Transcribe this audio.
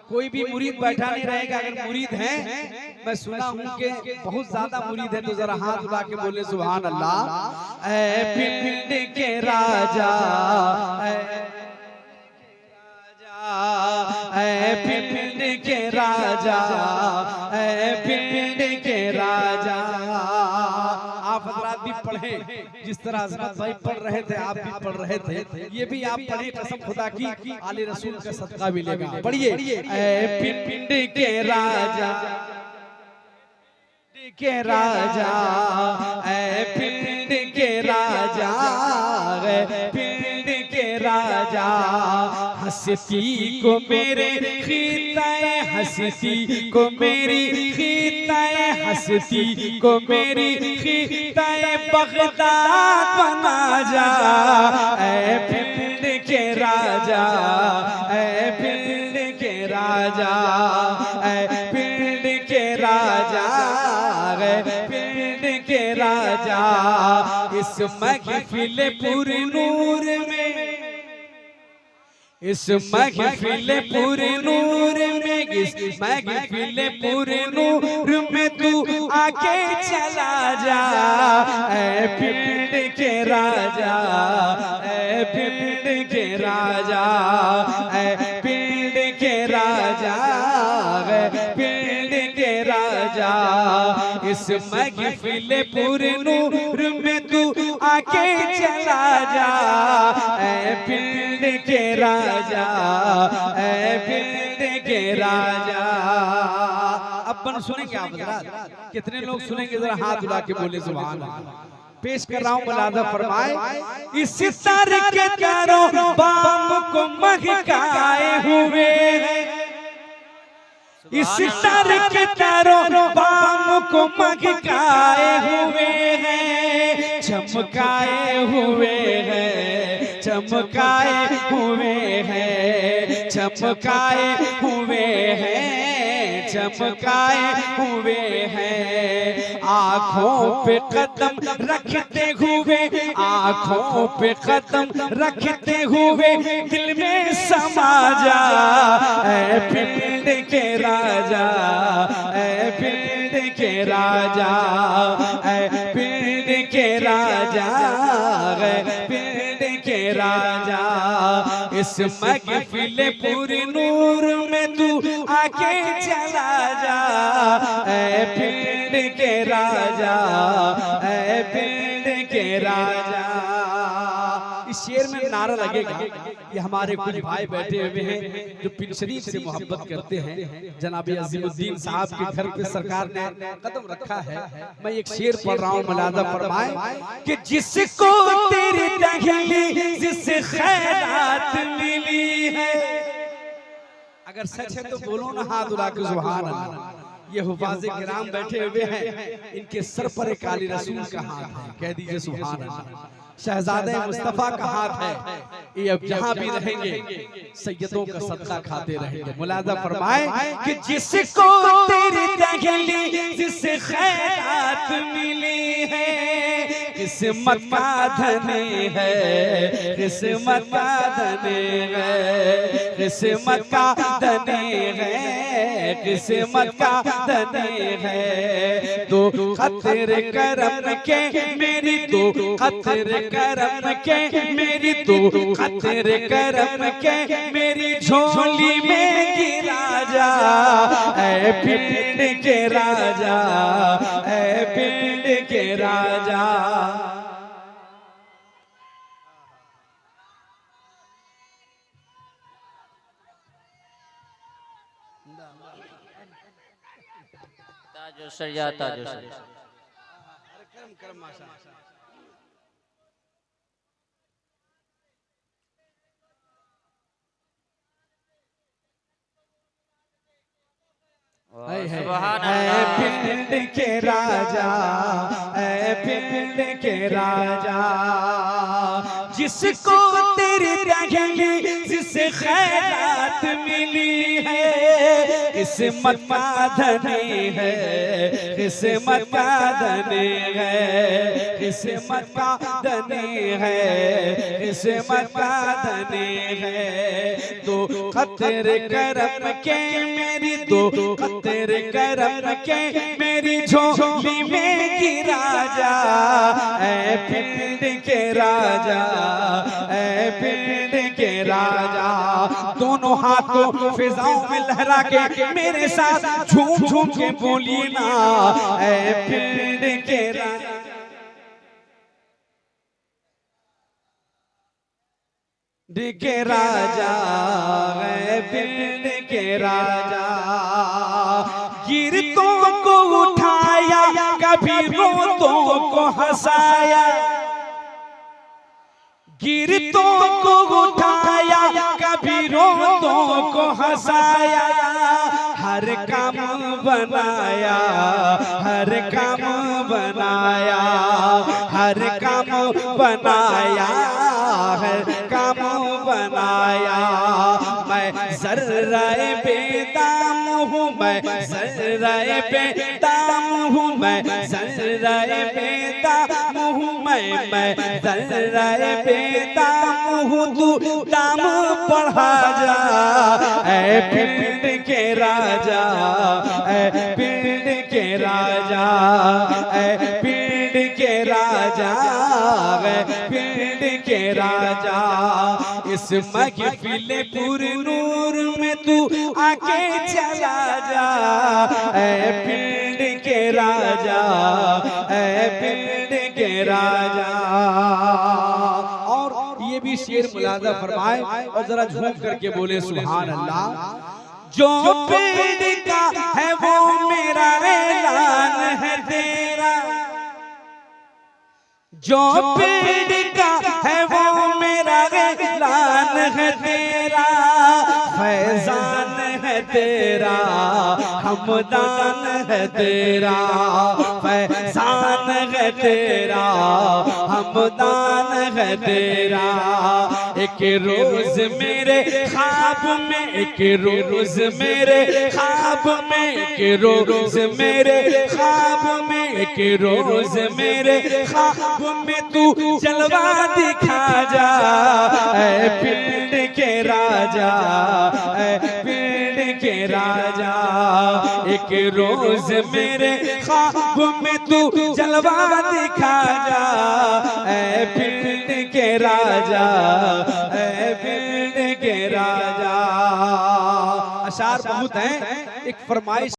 कोई भी मुरीद बैठा नहीं रहेगा। अगर मुरीद हैं, मैं सुना हूं कि बहुत ज्यादा मुरीद है, तो जरा हाथ उठा के बोले सुभान अल्लाह। ऐ पिंड के राजा, ऐ पिंड के राजा, ऐ पिंड के राजा। आप हजरात भी पढ़े, जिस तरह अजमत भाई पढ़ रहे थे आप भी पढ़ रहे थे, ये भी आप पढ़े। कसम खुदा की आले रसूल का सदका मिलेगा। पढ़िए, ऐ पिंड के राजा के राजा, ऐ पिंड के राजा, पिंड के राजा। हंसती को मेरे खीताए, हंसती को मेरी खीताए, हंसती को मेरी खीताए बगदाद बना जा। ऐ पिंड के राजा, ऐ पिंड के राजा, ऐ पिंड के राजा, पिंड के राजा। इस महफिल पुर नूर में, इस महफिल पुर नूर में, इस महफिल पुर नूर में तू आके चला जा। ऐ पिंड के राजा, ऐ पिंड के राजा, ऐ पिंड के राजा, पिंड के राजा। इस महफिल पुर नूर में तू आके चला जा। ऐ पिंड के राजा, ऐ पिंड के राजा। अपन सुनेंगे आप हज़रात, कितने लोग सुनेंगे? जरा हाथ उठा के बोले सुभान अल्लाह। पेश कर रहा हूँ, मुलाज़ा फरमाए। इस तर के चारों बाम को महकाए हुए हैं, इस तर के चारों बाम को महकाए हुए हैं, चमकाए हुए हैं, चमकाए हुए हैं, चमकाए हुए हैं, चमकाए हुए हैं। आँखों पे कदम रखते हुए, आँखों पे कदम रखते हुए दिल में समा जा। ऐ पिंड के राजा, ऐ पिंड के राजा, ऐ पिंड के राजा, पिंड के राजा। इस महफिल पुर नूर में तू आके चला जा। ऐ पिंड के राजा, ऐ पिंड के राजा। इस शेर में नारा लगेगा। ये हमारे कुछ भाई बैठे हुए हैं जो पिन शरीफ से मोहब्बत करते हैं। जनाब अजीमुद्दीन साहब के घर पे सरकार ने कदम रखा है। मैं एक शेर पढ़ रहा हूँ, मुलाज़ा फरमाए कि जिसको तेरी दहली जिससे खैरात मिली है। अगर सच है तो बोलो ना हाथ उठा के सुभान अल्लाह। ये हुफाज़े किराम बैठे हुए हैं, इनके सर पर एक आली रसूल का हाथ है। कह दीजिए सुभान अल्लाह। शहजादे मुस्तफा का हाथ है। ये अब जहां भी रहेंगे सैयदों का सदका खाते रहेंगे। मुलाज़ा फरमाए कि जिसको तेरी दहली जिससे खैरात मिली है, किस्मत का धनी है, किस्मत का धनी है, किस्मत का धनी है, किस्मत का धनी है। दो खतर करम के मेरी, दो खतर करम के मेरी, दो खतर करम के मेरी झोली में गिरा जा। ऐ पिंड के राजा, ऐ पिंड के राजा। ताजो सरिया, ताजो सरिया। करम करम माशा। पिंड के राजा, ऐ पिंड के राजा। जिसको तेरी दहली जिससे खैरात मिली है, किस्मत का धनी है, किस्मत का धनी है, किस्मत का धनी है, किस्मत का धनी है। तो खतरे करम के मेरी दो खतरे करम के मेरी झोली में गिरा जा ऐ पिंड के राजा ऐ पिंड के राजा। दोनों हाथों फिजाओं में लहरा के मेरे साथ झूम झूम के बोलिए ना ऐ पिंड के राजा। के राजा ऐ पिंड के राजा। गिरतों को उठाया कभी रोतों को हंसाया गिरतों को उठाया कभी रोतों को हंसाया हर काम बनाया हर काम बनाया हर काम बनाया हर काम बनाया। मैं ज़र्राए बेदाम हूँ मैं ज़र्राए बेदाम हूँ मैं ज़र्राए बेदाम हूँ मैं ज़र्राए बेदाम हूँ तू दाम बढ़ा जा ऐ पिंड के राजा ऐ पिंड के राजा ऐ पिंड के राजा ऐ पिंड के राजा। इस महफिल पुरनूर में तू आके चला जा ऐ पिंड के राजा ऐ पिंड के राजा। और ये भी शेर मुलाजा फरमाए और जरा झूम करके बोले सुभान अल्लाह। जो पिंड का है वो मेरा ऐलान है तेरा जो पिंड का है वो मेरा ऐलान है तेरा फैजान है तेरा हमदान है तेरा फैजान है तेरा हमदान है तेरा। एक रोज मेरे ख्वाब में एक रोज मेरे ख्वाब में एक रोज मेरे ख्वाब में एक रोज मेरे ख्वाब में तू जलवा दिखा जा ऐ पिंड के राजा ऐ पिंड के राजा। एक रोज मेरे ख्वाब में तू जलवा दिखा जा ऐ पिंड के राजा ऐ पिंड के राजा। अशार बहुत हैं, एक फरमाइश